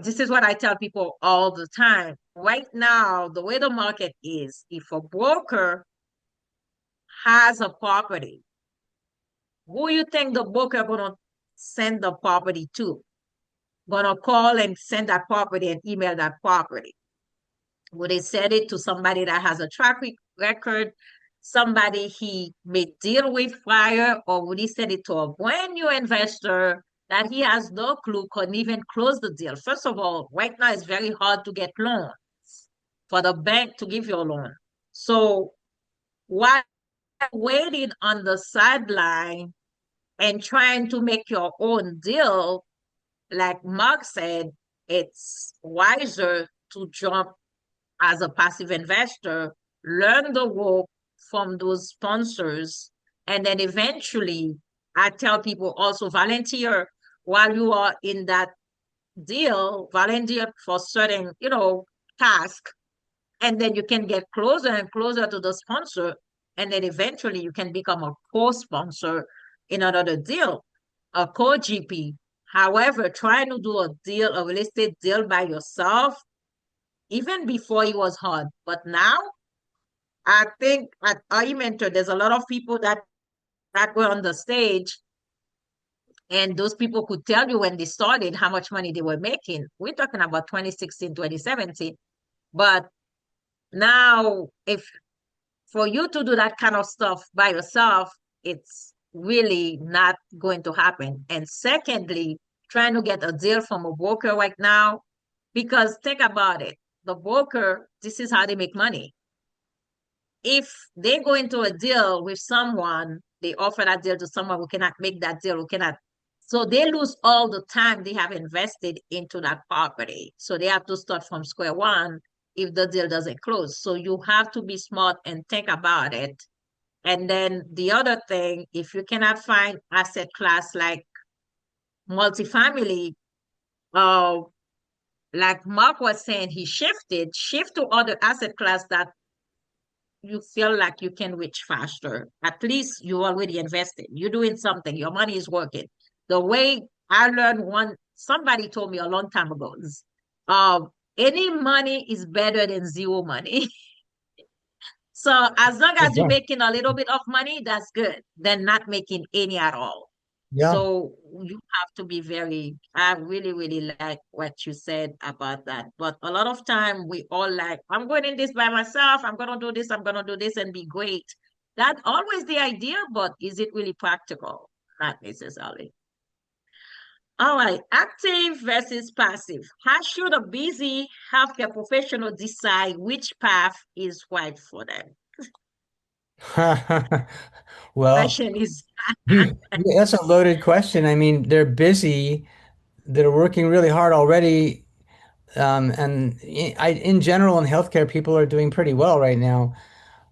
this is what I tell people all the time. Right now, the way the market is, if a broker has a property, who you think the broker gonna send the property to? Gonna call and send that property and email that property? Would they send it to somebody that has a record, somebody he may deal with prior, or would he send it to a brand new investor that he has no clue, couldn't even close the deal? First of all, right now it's very hard to get loans for the bank to give you a loan. So while waiting on the sideline and trying to make your own deal, like Mark said, it's wiser to jump as a passive investor, learn the rope from those sponsors, and then eventually, I tell people also volunteer while you are in that deal, volunteer for certain, task, and then you can get closer and closer to the sponsor, and then eventually you can become a co-sponsor in another deal, a co-GP. However, trying to do a deal, a real estate deal by yourself, even before it was hard, but now I think at I mentor, there's a lot of people that were on the stage, and those people could tell you when they started how much money they were making. We're talking about 2016, 2017. But now, if for you to do that kind of stuff by yourself, it's really not going to happen. And secondly, trying to get a deal from a broker right now, because think about it, the broker, this is how they make money. If they go into a deal with someone, they offer that deal to someone who cannot make that deal, who cannot. So they lose all the time they have invested into that property. So they have to start from square one if the deal doesn't close. So you have to be smart and think about it. And then the other thing, if you cannot find asset class like multifamily, uh, like Mark was saying, he shift to other asset class that you feel like you can reach faster. At least you already invested. You're doing something. Your money is working. The way I learned somebody told me a long time ago is, any money is better than zero money. So as long as you're Yeah. making a little bit of money, that's good. Than not making any at all. Yeah. So you have to be I really, really like what you said about that. But a lot of time we all like, I'm going in this by myself, I'm gonna do this, I'm gonna do this and be great. That's always the idea, but is it really practical? Not necessarily. All right, active versus passive. How should a busy healthcare professional decide which path is right for them? Well, Question is, that's a loaded question. I mean, they're busy, they're working really hard already. And in general, in healthcare, people are doing pretty well right now.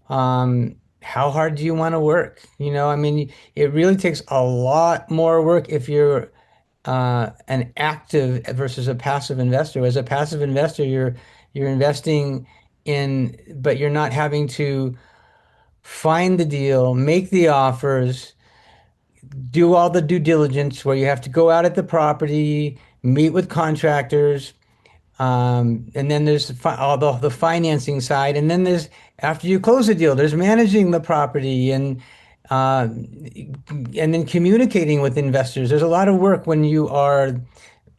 How hard do you want to work? I mean, it really takes a lot more work if you're an active versus a passive investor. As a passive investor, you're investing in, but you're not having to find the deal, make the offers, do all the due diligence where you have to go out at the property, meet with contractors, and then there's all the financing side, and then there's after you close the deal, there's managing the property uh, and then communicating with investors. There's a lot of work when you are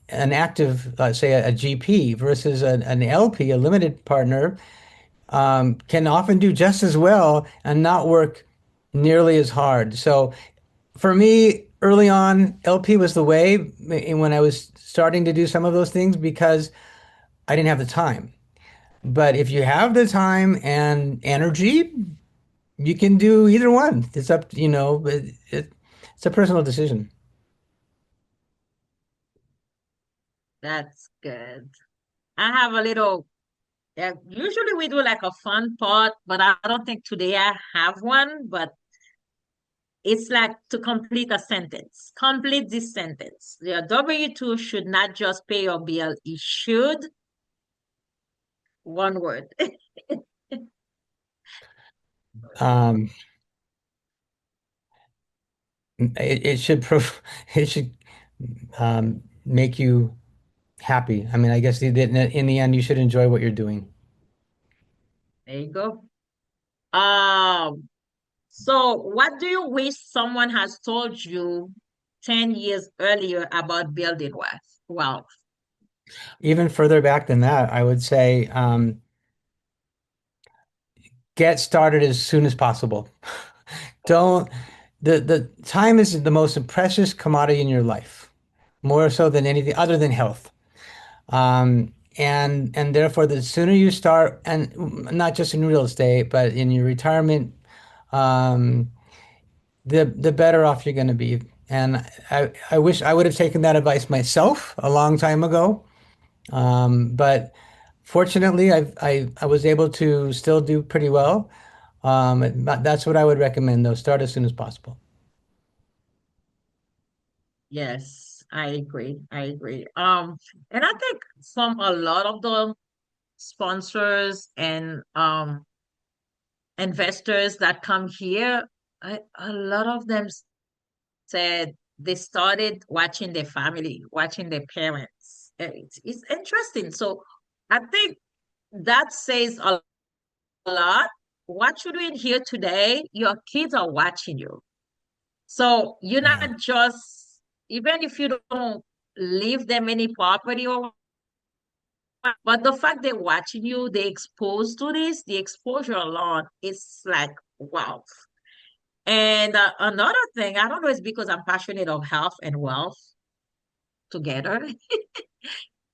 an active, say a GP versus an LP, a limited partner, can often do just as well and not work nearly as hard. So for me, early on, LP was the way when I was starting to do some of those things because I didn't have the time. But if you have the time and energy, you can do either one. It's up, it's a personal decision. That's good. I have a little, yeah, usually we do like a fun part, but I don't think today I have one, but it's like to complete a sentence. Complete this sentence. Your W-2 should not just pay your bill, it should, one word. Um, it should it should make you happy. I mean, I guess in the end, you should enjoy what you're doing. There you go. Um, so what do you wish someone has told you 10 years earlier about building wealth? Well, Even further back than that, I would say get started as soon as possible. Don't the time is the most precious commodity in your life, more so than anything other than health. And therefore, the sooner you start, and not just in real estate, but in your retirement, um, the better off you're going to be. And I wish I would have taken that advice myself a long time ago. But fortunately, I was able to still do pretty well. That's what I would recommend, though. Start as soon as possible. yes, I agree. I agree. And I think from a lot of the sponsors and investors that come here, a lot of them said they started watching their family, watching their parents. It's interesting. So I think that says a lot. What you're doing here today, your kids are watching you. So you're Yeah. not just, even if you don't leave them any property or what, but the fact they're watching you, they exposed to this, the exposure alone, it's like, wow. And another thing, I don't know, it's because I'm passionate of health and wealth together.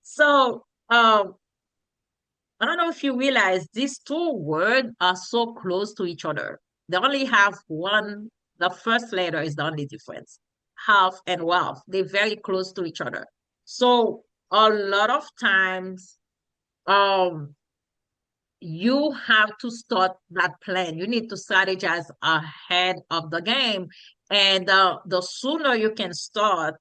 So I don't know if you realize these two words are so close to each other. They only have one, the first letter is the only difference. Health and wealth, they're very close to each other. So a lot of times, um, you have to start that plan. You need to strategize ahead of the game. And the sooner you can start,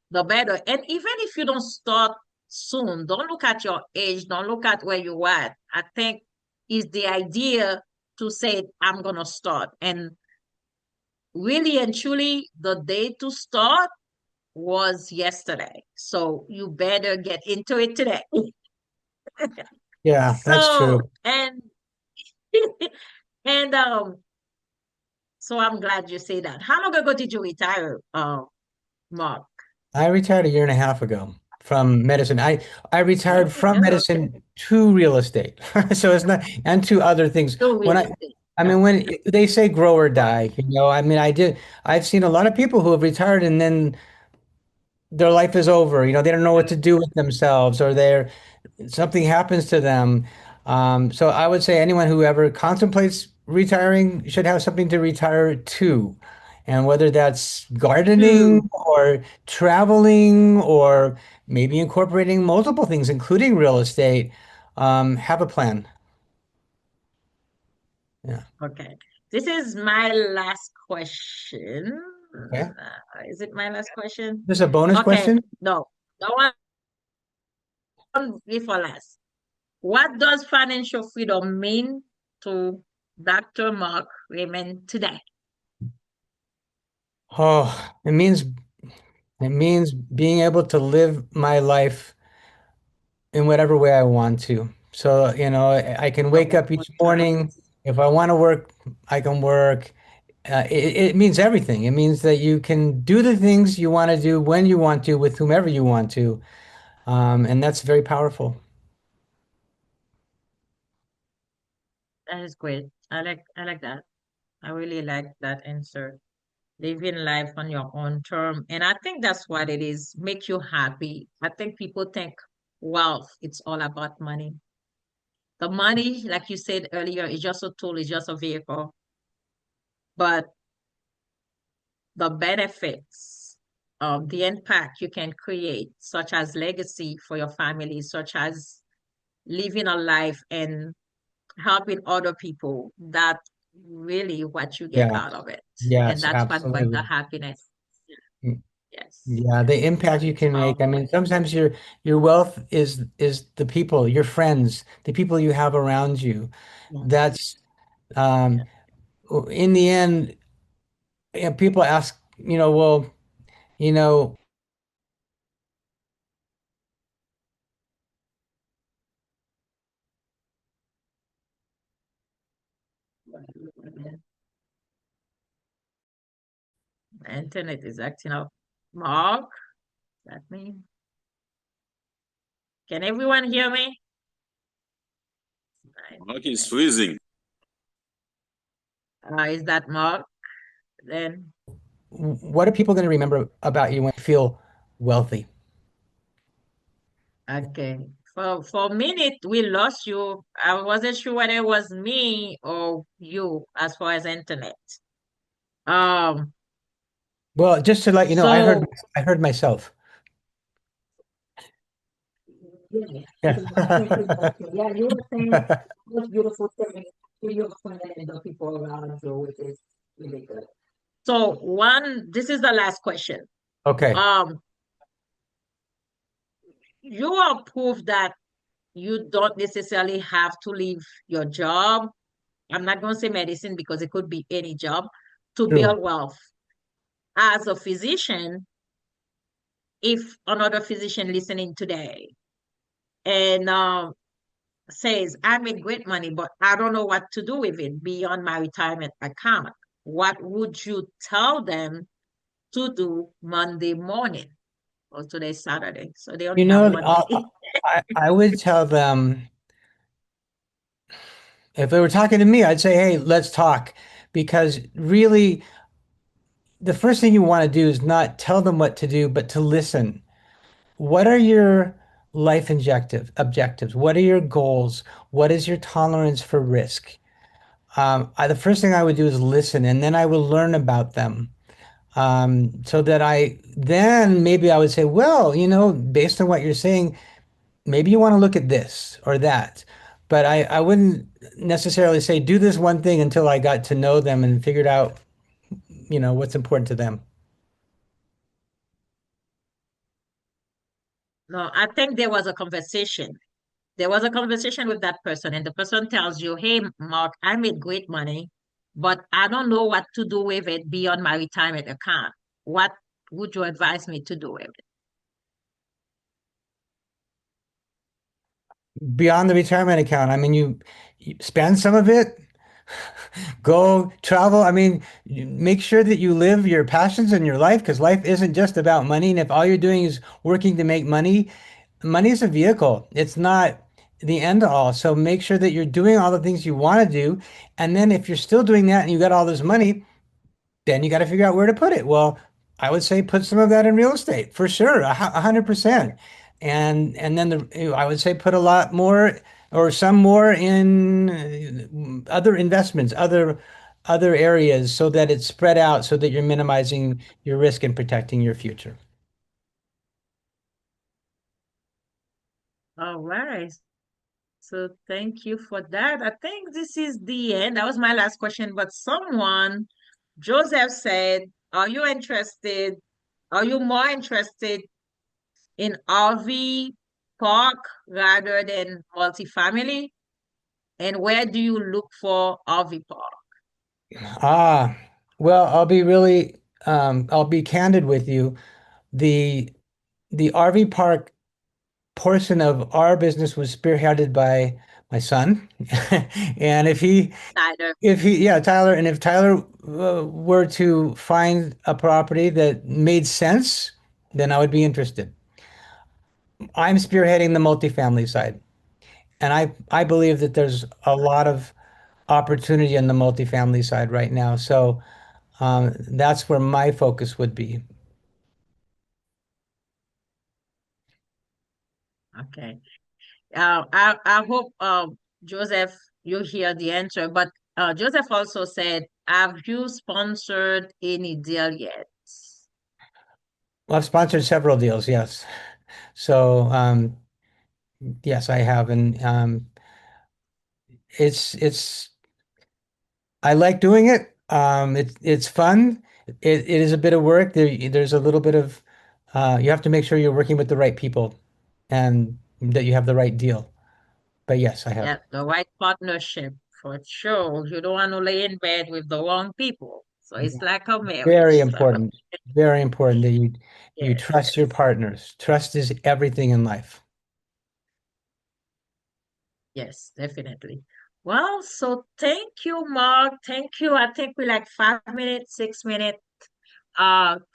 the better. And even if you don't start soon, don't look at your age, don't look at where you at. I think is the idea to say, I'm gonna start. And really and truly, the day to start was yesterday. So you better get into it today. Yeah, that's So true. and so I'm glad you say that. How long ago did you retire, Mark? I retired a year and a half ago from medicine. I retired Okay, from that's okay. medicine to real estate. So it's not, and to other things. So When real estate. I mean, when they say grow or die, I mean, I've seen a lot of people who have retired and then their life is over. They don't know what to do with themselves or something happens to them. So I would say anyone who ever contemplates retiring should have something to retire to. And whether that's gardening Two. or traveling or maybe incorporating multiple things, including real estate, have a plan. Yeah. Okay. This is my last question. Okay. Is it my last question? This is a bonus Okay, question. no, the one before last. What does financial freedom mean to Dr. Mark Rayman today? Oh, it means being able to live my life in whatever way I want to. So, I can wake up each morning. If I want to work, I can work. It means everything. It means that you can do the things you want to do when you want to, with whomever you want to. And that's very powerful. That is great. I like that. I really like that answer. Living life on your own term. And I think that's what it is. Make you happy. I think people think wealth, it's all about money. The money, like you said earlier, is just a tool, is just a vehicle. But the benefits of the impact you can create, such as legacy for your family, such as living a life and helping other people, that really what you get Yeah. out of it. And Yes, that's what brings the absolutely. happiness. Mm, Yes, Yeah, the yes. impact you It's can make. I powerful. mean, sometimes your wealth is the people, your friends, the people you have around you. Yes. That's um, in the end, people ask, well, you know, The internet is acting up. Mark, that me? Can everyone hear me? Mark is freezing. Is that Mark? Then, what are people going to remember about you when you feel wealthy? okay. For a minute, we lost you. I wasn't sure whether it was me or you as far as internet. Um, Well, just to let you know, I heard so I heard myself. yeah, Yeah. yeah, you were saying most beautiful thing to your friend and the people around you, which is really good. So this is the last question. Okay. Um, you are proof that you don't necessarily have to leave your job. I'm not going to say medicine because it could be any job to True. build wealth. As a physician, if another physician listening today and says, I make great money, but I don't know what to do with it beyond my retirement account, what would you tell them to do Monday morning? Or today's Saturday, so they only You have know, one day. I would tell them if they were talking to me, I'd say, "Hey, let's talk," because really, the first thing you want to do is not tell them what to do, but to listen. What are your life objectives? What are your goals? What is your tolerance for risk? The first thing I would do is listen, and then I will learn about them. So that then maybe I would say, well, based on what you're saying, maybe you want to look at this or that. But I wouldn't necessarily say do this one thing until I got to know them and figured out, what's important to them. No, I think there was a conversation. There was a conversation with that person, and the person tells you, Hey, Mark, I made great money, but I don't know what to do with it beyond my retirement account. What would you advise me to do with it? Beyond the retirement account, I mean, you spend some of it, go travel. I mean, make sure that you live your passions in your life because life isn't just about money. And if all you're doing is working to make money, money is a vehicle. It's not the end all. So make sure that you're doing all the things you want to do. And then if you're still doing that and you got all this money, then you got to figure out where to put it. Well, I would say put some of that in real estate for sure, 100%. And then I would say put a lot more or some more in other investments, other areas so that it's spread out so that you're minimizing your risk and protecting your future. All right. So thank you for that. I think this is the end. That was my last question, but Joseph said, are you interested, are you more interested in RV park rather than multifamily? And where do you look for RV park? Ah, well, I'll be candid with you. The the RV park portion of our business was spearheaded by my son. And Tyler. yeah, Tyler, and if Tyler were to find a property that made sense, then I would be interested. I'm spearheading the multifamily side, and I believe that there's a lot of opportunity on the multifamily side right now. So that's where my focus would be. Okay. I hope Joseph you hear the answer, but Joseph also said, have you sponsored any deal yet? Well, I've sponsored several deals, yes. So yes, I have, and it's I like doing it. It's fun. It is a bit of work. There's a little bit of you have to make sure you're working with the right people and that you have the right deal. But yes, I have. Yeah, the right partnership for sure. You don't want to lay in bed with the wrong people. So it's like a Very marriage. So important. Very important that you trust your yes, partners. Trust is everything in life. yes, definitely. Well, so thank you, Mark. Thank you. I think we like 5 minutes, 6 minutes.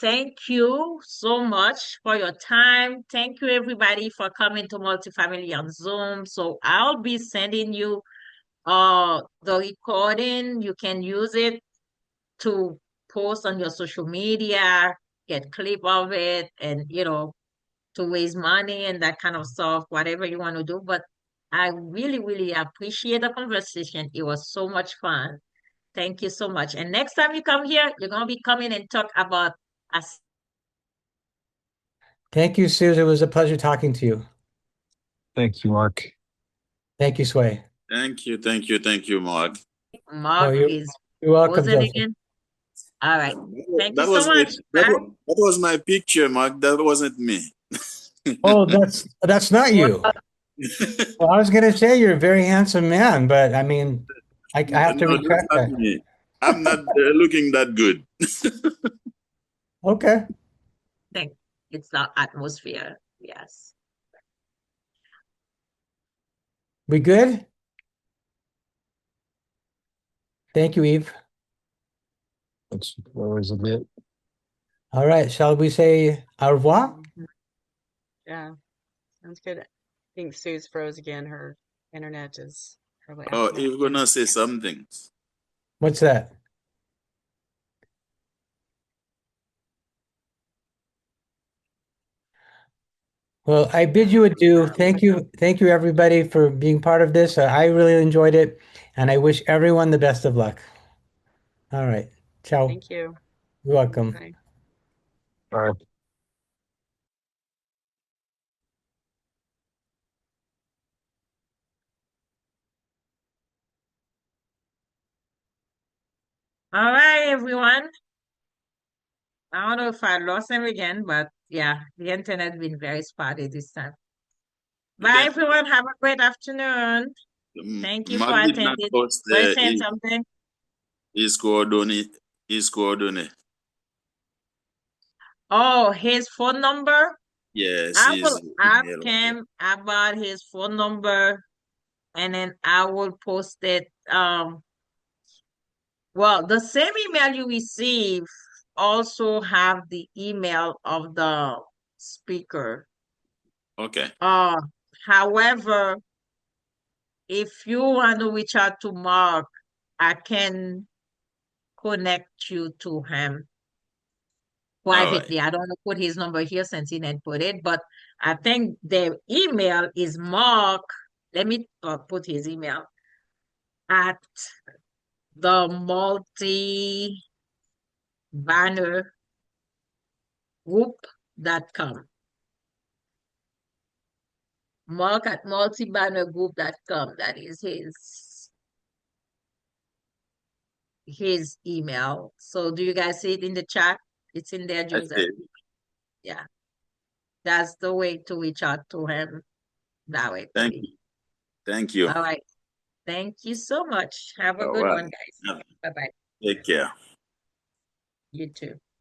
Thank you so much for your time. Thank you, everybody, for coming to Multifamily on Zoom. So I'll be sending you the recording. You can use it to post on your social media, get clip of it, and to raise money and that kind of stuff, whatever you want to do. But I really, really appreciate the conversation. It was so much fun. Thank you so much. And next time you come here, you're gonna be coming and talk about us. Thank you, Susan. It was a pleasure talking to you. Thank you, Mark. Thank you, Sway. Thank you, Mark. Oh, Mark is you're welcome, frozen Joseph. again. All right. Thank you That so was my much. Bye. that was my picture, Mark. That wasn't me. Oh, that's not Well, you. Well, I was gonna say you're a very handsome man, but I mean, I have to No, that's retract not that. me. I'm not looking that good. Okay. think it's the atmosphere. Yes. We good? Thank you, Eve. It's always a bit. All right. Shall we say au revoir? Mhm. Yeah, sounds good. I think Sue's froze again. Her internet is probably Oh, acting up you're again. gonna say something. What's that? Well, I bid you adieu. Thank you, everybody, for being part of this. I really enjoyed it, and I wish everyone the best of luck. All right. Ciao. Thank you. You're welcome. Bye. All right. All right, everyone. I don't know if I lost him again, but yeah, the internet been very spotty this time. You Bye, can. everyone. Have a great afternoon. Thank you for Mark did not attending. post Were you saying something? his coordinate. His coordinate. Oh, his phone number? Yes, I will his ask email address. him about his phone number and then I will post it. Well, the same email you receive also have the email of the speaker. Okay. Uh, However, if you want to reach out to Mark, I can connect you to him All right. privately. I don't want to put his number here since he didn't put it, but I think the email is Mark. Let me put his email at the multi group.com. Mark at multibannergroup.com. That is his email. So do you guys see it in the chat? It's in their I user. see. Yeah, that's the way to reach out to him Thank directly. you. Thank you. All right. Thank you so much. Have a All good right. one, guys. Bye-bye. Take care. You too.